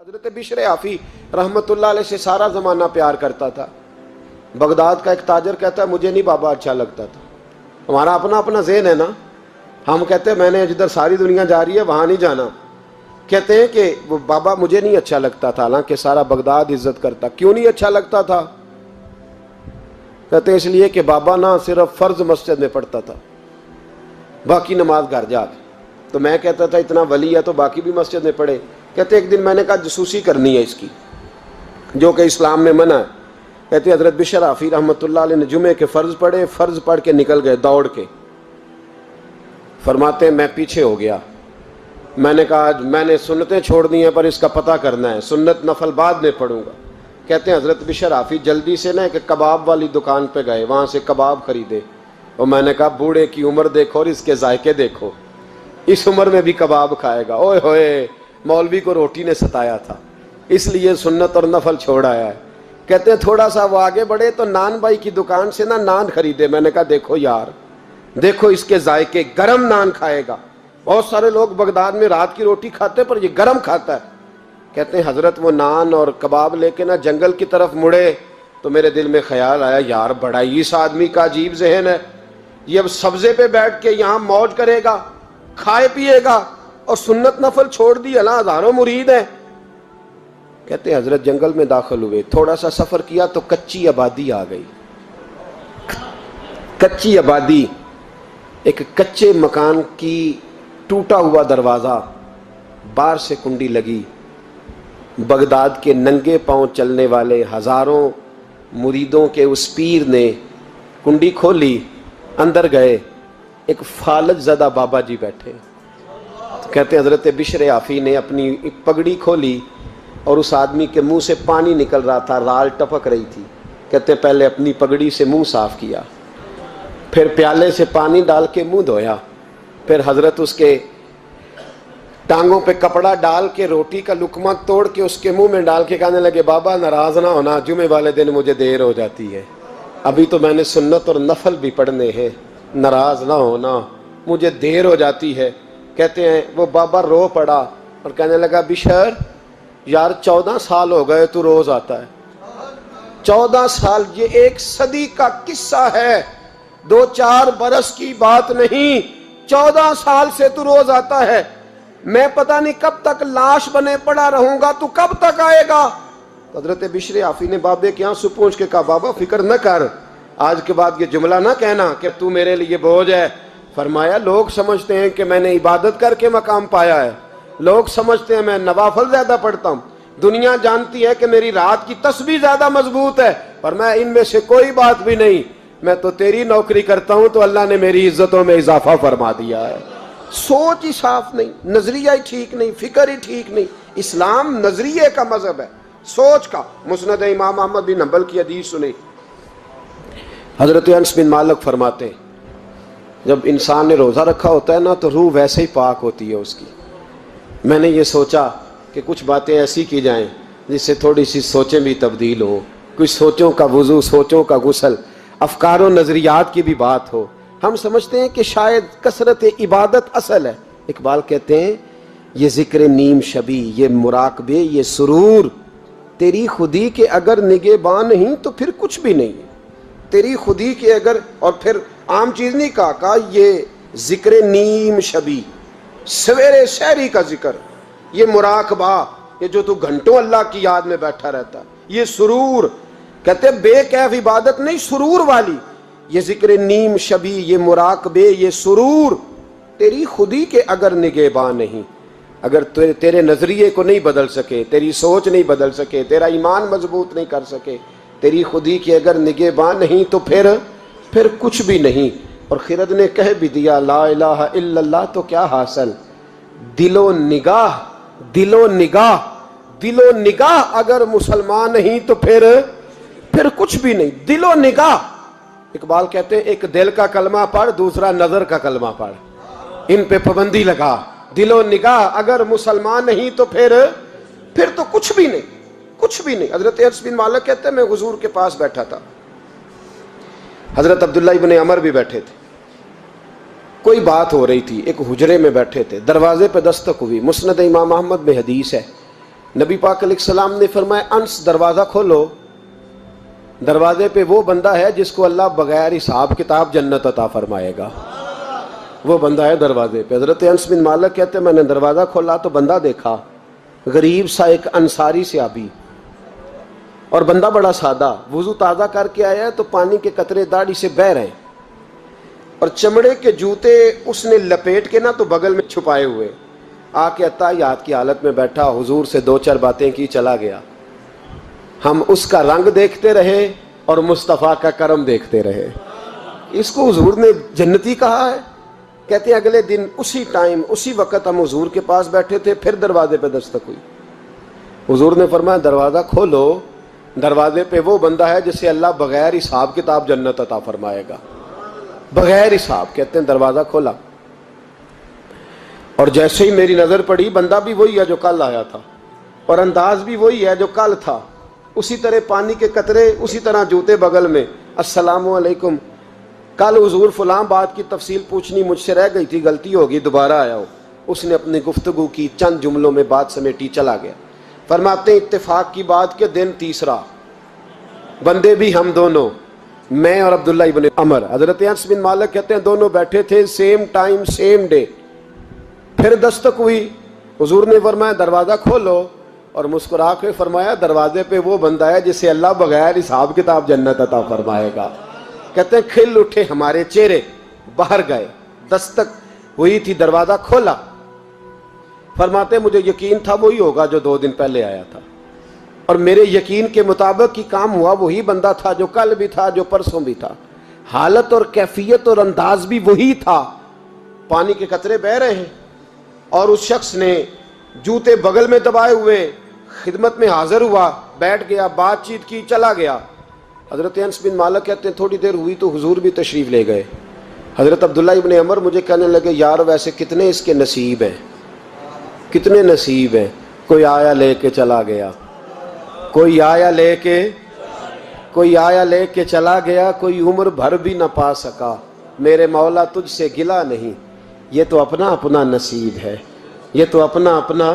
حضرت بشر آفی رحمت اللہ علیہ سے سارا زمانہ پیار کرتا تھا۔ بغداد کا ایک تاجر کہتا ہے مجھے نہیں بابا اچھا لگتا تھا۔ ہمارا اپنا اپنا ذہن ہے نا، ہم کہتے ہیں میں نے جدھر ساری دنیا جا رہی ہے وہاں نہیں جانا، کہتے ہیں کہ وہ بابا مجھے نہیں اچھا لگتا تھا، حالانکہ سارا بغداد عزت کرتا۔ کیوں نہیں اچھا لگتا تھا؟ کہتے ہیں اس لیے کہ بابا نہ صرف فرض مسجد میں پڑھتا تھا، باقی نماز گھر جا کے۔ تو میں کہتا تھا اتنا ولی ہے تو باقی بھی مسجد میں پڑھے۔ کہتے ایک دن میں نے کہا جسوسی کرنی ہے اس کی، جو کہ اسلام میں منع ہے۔ کہتے حضرت بشر آفی رحمۃ اللہ علیہ نے جمعے کے فرض پڑھے، فرض پڑھ کے نکل گئے دوڑ کے۔ فرماتے ہیں میں پیچھے ہو گیا، میں نے کہا میں نے سنتیں چھوڑ دی ہیں پر اس کا پتہ کرنا ہے، سنت نفل بعد میں پڑھوں گا۔ کہتے ہیں حضرت بشر آفی جلدی سے نا ایک کباب والی دکان پہ گئے، وہاں سے کباب خریدے، اور میں نے کہا بوڑھے کی عمر دیکھو اور اس کے ذائقے دیکھو، اس عمر میں بھی کباب کھائے گا۔ اوئے ہوئے، مولوی کو روٹی نے ستایا تھا اس لیے سنت اور نفل چھوڑ آیا ہے۔ کہتے ہیں تھوڑا سا وہ آگے بڑھے تو نان بھائی کی دکان سے نا نان خریدے۔ میں نے کہا دیکھو یار، دیکھو اس کے ذائقے، گرم نان کھائے گا۔ بہت سارے لوگ بغداد میں رات کی روٹی کھاتے پر یہ گرم کھاتا ہے۔ کہتے ہیں حضرت وہ نان اور کباب لے کے نا جنگل کی طرف مڑے تو میرے دل میں خیال آیا یار بڑا ہی اس آدمی کا عجیب ذہن ہے، یہ اب سبزے پہ بیٹھ کے یہاں موج کرے گا، کھائے پیے گا، اور سنت نفل چھوڑ دی، اللہ ہزاروں مرید ہیں۔ کہتے ہیں حضرت جنگل میں داخل ہوئے، تھوڑا سا سفر کیا تو کچی آبادی آ گئی۔ کچی آبادی، ایک کچے مکان کی ٹوٹا ہوا دروازہ، باہر سے کنڈی لگی۔ بغداد کے ننگے پاؤں چلنے والے ہزاروں مریدوں کے اس پیر نے کنڈی کھولی، اندر گئے، ایک فالج زدہ بابا جی بیٹھے۔ کہتے ہیں حضرت بشر آفی نے اپنی پگڑی کھولی اور اس آدمی کے منہ سے پانی نکل رہا تھا، رال ٹپک رہی تھی۔ کہتے ہیں پہلے اپنی پگڑی سے منہ صاف کیا، پھر پیالے سے پانی ڈال کے منہ دھویا، پھر حضرت اس کے ٹانگوں پہ کپڑا ڈال کے روٹی کا لقمہ توڑ کے اس کے منہ میں ڈال کے کہنے لگے بابا ناراض نہ ہونا، جمعے والے دن مجھے دیر ہو جاتی ہے، ابھی تو میں نے سنت اور نفل بھی پڑھنے ہیں، ناراض نہ ہونا، مجھے دیر ہو جاتی ہے۔ کہتے ہیں وہ بابا رو پڑا اور کہنے لگا بشر یار 14 سال ہو گئے تو روز آتا ہے، 14 سال، یہ 1 صدی کا قصہ ہے، 2-4 برس کی بات نہیں، 14 سال سے تو روز آتا ہے، میں پتہ نہیں کب تک لاش بنے پڑا رہوں گا، تو کب تک آئے گا؟ حضرت بشر آفی نے بابے کے آنسو پوچھ کے کہا بابا فکر نہ کر، آج کے بعد یہ جملہ نہ کہنا کہ تو میرے لیے بوجھ ہے۔ فرمایا لوگ سمجھتے ہیں کہ میں نے عبادت کر کے مقام پایا ہے، لوگ سمجھتے ہیں میں نوافل زیادہ پڑھتا ہوں، دنیا جانتی ہے کہ میری رات کی تسبیح زیادہ مضبوط ہے، پر میں ان میں سے کوئی بات بھی نہیں، میں تو تیری نوکری کرتا ہوں تو اللہ نے میری عزتوں میں اضافہ فرما دیا ہے۔ سوچ ہی صاف نہیں، نظریہ ہی ٹھیک نہیں، فکر ہی ٹھیک نہیں۔ اسلام نظریے کا مذہب ہے، سوچ کا۔ مسند امام احمد بن حنبل کی حدیث سنی، حضرت انس بن مالک فرماتے ہیں جب انسان نے روزہ رکھا ہوتا ہے نا تو روح ویسے ہی پاک ہوتی ہے اس کی۔ میں نے یہ سوچا کہ کچھ باتیں ایسی کی جائیں جس سے تھوڑی سی سوچیں بھی تبدیل ہوں، کچھ سوچوں کا وضو، سوچوں کا غسل، افکار و نظریات کی بھی بات ہو۔ ہم سمجھتے ہیں کہ شاید کثرت عبادت اصل ہے۔ اقبال کہتے ہیں یہ ذکر نیم شبی، یہ مراقبے، یہ سرور، تیری خودی کے اگر نگہباں نہیں تو پھر کچھ بھی نہیں ہے، تیری خودی کے اگر، اور پھر عام چیز نہیں کہا یہ ذکر نیم شبی، سویرے سحری کا ذکر، یہ مراقبہ، یہ جو تو گھنٹوں اللہ کی یاد میں بیٹھا رہتا، یہ سرور، کہتے ہیں بے کیف عبادت نہیں، سرور والی، یہ ذکر نیم شبی، یہ مراقبے، یہ سرور، تیری خودی کے اگر نگہباں نہیں، اگر تیرے نظریے کو نہیں بدل سکے، تیری سوچ نہیں بدل سکے، تیرا ایمان مضبوط نہیں کر سکے، تیری خودی کے اگر نگہباں نہیں تو پھر کچھ بھی نہیں۔ اور خرد نے کہہ بھی دیا لا الہ الا اللہ تو کیا حاصل، دل و نگاہ، دل و نگاہ، دل و نگاہ اگر مسلمان نہیں تو پھر کچھ بھی نہیں، دل و نگاہ۔ اقبال کہتے ہیں ایک دل کا کلمہ پڑھ، دوسرا نظر کا کلمہ پڑھ، ان پہ پابندی لگا۔ دل و نگاہ اگر مسلمان نہیں تو پھر تو کچھ بھی نہیں، کچھ بھی نہیں۔ حضرت انس بن مالک کہتے ہیں میں حضور کے پاس بیٹھا تھا، حضرت عبداللہ ابن عمر بھی بیٹھے تھے، کوئی بات ہو رہی تھی، ایک حجرے میں بیٹھے تھے، دروازے پہ دستک ہوئی۔ مسند امام احمد میں حدیث ہے نبی پاک علیہ السلام نے فرمایا انس دروازہ کھولو، دروازے پہ وہ بندہ ہے جس کو اللہ بغیر حساب کتاب جنت عطا فرمائے گا، وہ بندہ ہے دروازے پہ۔ حضرت انس بن مالک کہتے ہیں میں نے دروازہ کھولا تو بندہ دیکھا، غریب سا ایک انصاری صحابی، اور بندہ بڑا سادہ، وضو تازہ کر کے آیا ہے تو پانی کے قطرے داڑھی سے بہہ رہے ہیں، اور چمڑے کے جوتے اس نے لپیٹ کے تو بغل میں چھپائے ہوئے، آ کے اتحیات کی حالت میں بیٹھا، حضور سے دو چار باتیں کی، چلا گیا۔ ہم اس کا رنگ دیکھتے رہے اور مصطفیٰ کا کرم دیکھتے رہے۔ اس کو حضور نے جنتی کہا ہے۔ کہتے ہیں اگلے دن اسی ٹائم اسی وقت ہم حضور کے پاس بیٹھے تھے، پھر دروازے پہ دستک ہوئی، حضور نے فرمایا دروازہ کھولو، دروازے پہ وہ بندہ ہے جسے اللہ بغیر حساب کتاب جنت عطا فرمائے گا، بغیر حساب۔ کہتے ہیں دروازہ کھولا، اور جیسے ہی میری نظر پڑی، بندہ بھی وہی ہے جو کل آیا تھا، اور انداز بھی وہی ہے جو کل تھا، اسی طرح پانی کے قطرے، اسی طرح جوتے بغل میں، السلام علیکم، کل حضور فلاں بات کی تفصیل پوچھنی مجھ سے رہ گئی تھی، غلطی ہوگی، دوبارہ آیا ہو۔ اس نے اپنی گفتگو کی، چند جملوں میں بات سمیٹی، چلا گیا۔ فرماتے ہیں اتفاق کی بات کہ دن تیسرا، بندے بھی ہم دونوں، میں اور عبداللہ ابن عمر، حضرت انس بن مالک کہتے ہیں دونوں بیٹھے تھے، سیم ٹائم سیم ڈے۔ پھر دستک ہوئی، حضور نے فرمایا دروازہ کھولو، اور مسکرا کے فرمایا دروازے پہ وہ بندہ ہے جسے اللہ بغیر حساب کتاب جنت عطا فرمائے گا۔ کہتے ہیں کھل اٹھے ہمارے چہرے، باہر گئے، دستک ہوئی تھی، دروازہ کھولا۔ فرماتے مجھے یقین تھا وہی ہوگا جو 2 دن پہلے آیا تھا، اور میرے یقین کے مطابق ہی کام ہوا، وہی بندہ تھا جو کل بھی تھا، جو پرسوں بھی تھا، حالت اور کیفیت اور انداز بھی وہی تھا۔ پانی کے قطرے بہہ رہے ہیں، اور اس شخص نے جوتے بغل میں دبائے ہوئے خدمت میں حاضر ہوا، بیٹھ گیا، بات چیت کی، چلا گیا۔ حضرت انس بن مالک کہتے ہیں تھوڑی دیر ہوئی تو حضور بھی تشریف لے گئے۔ حضرت عبداللہ ابن عمر مجھے کہنے لگے یار ویسے کتنے اس کے نصیب ہیں، کتنے نصیب ہیں، کوئی آیا لے کے چلا گیا، کوئی آیا لے کے چلا گیا، کوئی عمر بھر بھی نہ پا سکا، میرے مولا تجھ سے گلہ نہیں، یہ تو اپنا اپنا نصیب ہے، یہ تو اپنا اپنا،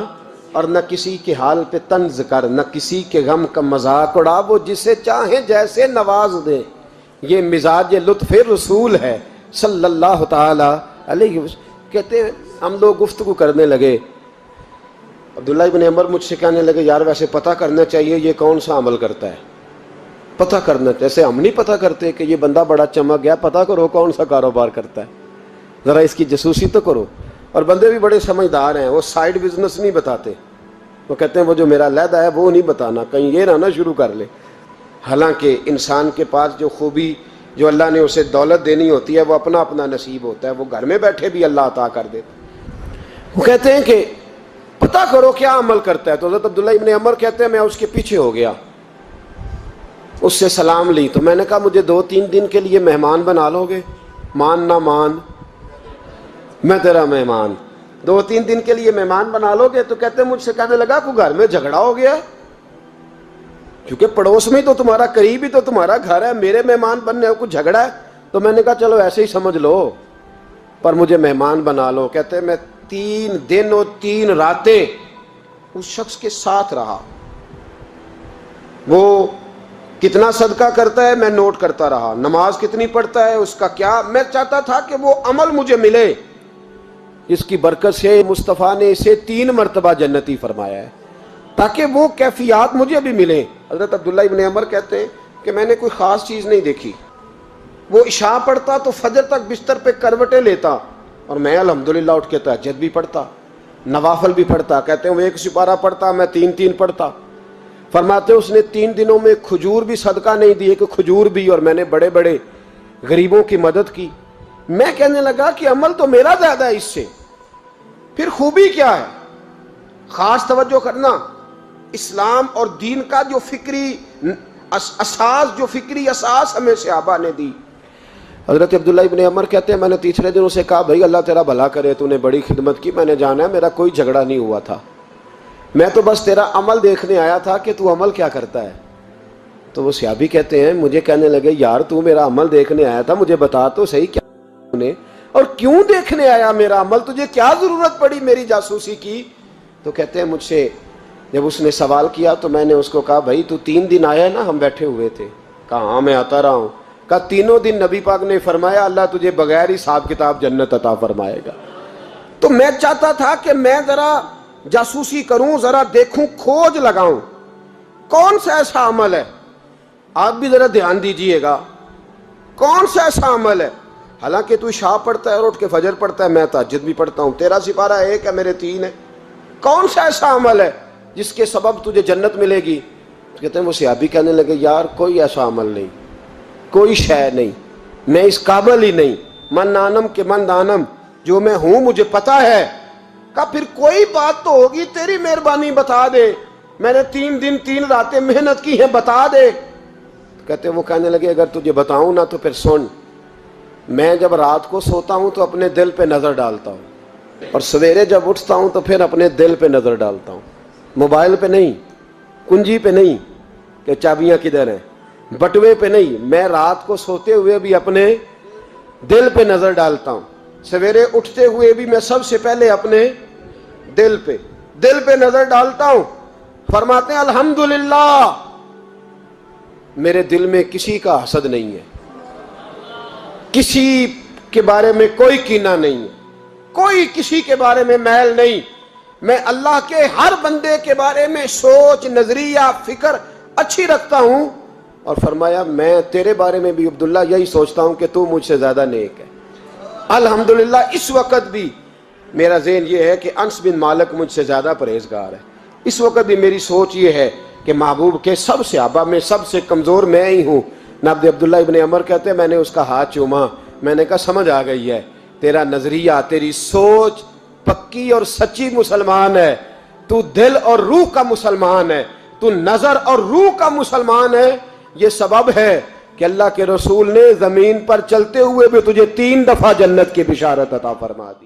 اور نہ کسی کے حال پہ طنز کر، نہ کسی کے غم کا مذاق اڑا، وہ جسے چاہیں جیسے نواز دے، یہ مزاج لطف رسول ہے صلی اللہ تعالی علیہ وسلم۔ کہتے ہیں ہم لوگ گفتگو کرنے لگے، عبداللہ ابن عمر مجھ سے کہنے لگے یار ویسے پتہ کرنا چاہیے یہ کون سا عمل کرتا ہے، پتہ کرنا، جیسے ہم نہیں پتہ کرتے کہ یہ بندہ بڑا چمک گیا، پتہ کرو کون سا کاروبار کرتا ہے، ذرا اس کی جاسوسی تو کرو۔ اور بندے بھی بڑے سمجھدار ہیں، وہ سائیڈ بزنس نہیں بتاتے، وہ کہتے ہیں وہ جو میرا علیحدہ ہے وہ نہیں بتانا، کہیں یہ نہ شروع کر لے۔ حالانکہ انسان کے پاس جو خوبی، جو اللہ نے اسے دولت دینی ہوتی ہے، وہ اپنا اپنا نصیب ہوتا ہے، وہ گھر میں بیٹھے بھی اللہ عطا کر دیتا۔ وہ کہتے ہیں کہ پتہ کرو کیا عمل کرتا ہے، تو حضرت عبداللہ ابن عمر کہتے ہیں میں اس کے پیچھے ہو گیا، اس سے سلام لی، تو میں نے کہا مجھے 2-3 دن کے لیے مہمان بنا لو گے، مان نہ مان میں تیرا مہمان، 2-3 دن کے لیے مہمان بنا لو گے؟ تو کہتے ہیں مجھ سے کہنے لگا کوئی گھر میں جھگڑا ہو گیا، کیونکہ پڑوس میں تو تمہارا، قریب ہی تو تمہارا گھر ہے، میرے مہمان بننے کو جھگڑا ہے؟ تو میں نے کہا چلو ایسے ہی سمجھ لو، پر مجھے مہمان بنا لو۔ کہتے ہیں میں 3 دن اور 3 راتیں اس شخص کے ساتھ رہا، وہ کتنا صدقہ کرتا ہے میں نوٹ کرتا رہا، نماز کتنی پڑھتا ہے، اس کا کیا، میں چاہتا تھا کہ وہ عمل مجھے ملے، اس کی برکت سے مصطفیٰ نے اسے 3 مرتبہ جنتی فرمایا ہے، تاکہ وہ کیفیات مجھے بھی ملیں۔ حضرت عبداللہ ابن عمر کہتے ہیں کہ میں نے کوئی خاص چیز نہیں دیکھی، وہ عشاء پڑھتا تو فجر تک بستر پہ کروٹیں لیتا، اور میں الحمدللہ اٹھ کے تہجد بھی پڑھتا، نوافل بھی پڑھتا۔ کہتے ہیں وہ 1 سپارہ پڑھتا، میں 3 پڑھتا۔ فرماتے اس نے 3 دنوں میں کھجور بھی صدقہ نہیں دیے کہ کھجور بھی، اور میں نے بڑے بڑے غریبوں کی مدد کی۔ میں کہنے لگا کہ عمل تو میرا زیادہ ہے اس سے، پھر خوبی کیا ہے؟ خاص توجہ کرنا، اسلام اور دین کا جو فکری اساس، جو فکری اساس ہمیں صحابہ نے دی۔ حضرت عبداللہ ابن عمر کہتے ہیں میں نے تیسرے دن اسے کہا بھائی اللہ تیرا بھلا کرے، تو نے بڑی خدمت کی، میں نے جانا ہے میرا کوئی جھگڑا نہیں ہوا تھا، میں تو بس تیرا عمل دیکھنے آیا تھا کہ تو عمل کیا کرتا ہے۔ تو وہ صحابی کہتے ہیں مجھے کہنے لگے یار تو میرا عمل دیکھنے آیا تھا، مجھے بتا تو صحیح کیا نے، اور کیوں دیکھنے آیا میرا عمل، تجھے کیا ضرورت پڑی میری جاسوسی کی؟ تو کہتے ہیں مجھ سے جب اس نے سوال کیا تو میں نے اس کو کہا بھائی تو 3 دن آیا نا ہم بیٹھے ہوئے تھے؟ کہا ہاں میں آتا رہا ہوں۔ کہا 3 دن نبی پاک نے فرمایا اللہ تجھے بغیر حساب کتاب جنت عطا فرمائے گا۔ تو میں چاہتا تھا کہ میں ذرا جاسوسی کروں، ذرا دیکھوں، کھوج لگاؤں کون سا ایسا عمل ہے، آپ بھی ذرا دھیان دیجئے گا، کون سا ایسا عمل ہے، حالانکہ تو عشاء پڑھتا ہے اور اٹھ کے فجر پڑھتا ہے، میں تہجد بھی پڑھتا ہوں، تیرا سپارہ 1 ہے میرے 3 ہے، کون سا ایسا عمل ہے جس کے سبب تجھے جنت ملے گی؟ کہتے ہیں وہ صحابی کہنے لگے یار کوئی ایسا عمل نہیں، کوئی شے نہیں، میں اس قابل ہی نہیں، من نانم کے من دانم، جو میں ہوں مجھے پتا ہے۔ کہا پھر کوئی بات تو ہوگی، تیری مہربانی بتا دے، میں نے 3 دن 3 راتیں محنت کی ہیں، بتا دے۔ کہتے ہیں وہ کہنے لگے اگر تجھے بتاؤں نا تو پھر سن، میں جب رات کو سوتا ہوں تو اپنے دل پہ نظر ڈالتا ہوں، اور سویرے جب اٹھتا ہوں تو پھر اپنے دل پہ نظر ڈالتا ہوں، موبائل پہ نہیں، کنجی پہ نہیں کہ چابیاں کدھر ہیں، بٹوے پہ نہیں، میں رات کو سوتے ہوئے بھی اپنے دل پہ نظر ڈالتا ہوں، سویرے اٹھتے ہوئے بھی میں سب سے پہلے اپنے دل پہ نظر ڈالتا ہوں۔ فرماتے ہیں الحمدللہ میرے دل میں کسی کا حسد نہیں ہے، کسی کے بارے میں کوئی کینہ نہیں ہے، کوئی کسی کے بارے میں میل نہیں، میں اللہ کے ہر بندے کے بارے میں سوچ، نظریہ، فکر اچھی رکھتا ہوں۔ اور فرمایا میں تیرے بارے میں بھی عبداللہ یہی سوچتا ہوں کہ تو مجھ سے زیادہ نیک ہے۔ الحمدللہ اس وقت بھی میرا ذہن یہ ہے کہ انس بن مالک مجھ سے زیادہ پرہیزگار ہے، اس وقت بھی میری سوچ یہ ہے کہ محبوب کے سب صحابہ میں سب سے کمزور میں ہی ہوں۔ نابد عبداللہ ابن عمر کہتے ہیں میں نے اس کا ہاتھ چوما، میں نے کہا سمجھ آ گئی ہے، تیرا نظریہ، تیری سوچ پکی اور سچی مسلمان ہے، تو دل اور روح کا مسلمان ہے، تو نظر اور روح کا مسلمان ہے۔ یہ سبب ہے کہ اللہ کے رسول نے زمین پر چلتے ہوئے بھی تجھے 3 دفعہ جنت کی بشارت عطا فرما دی۔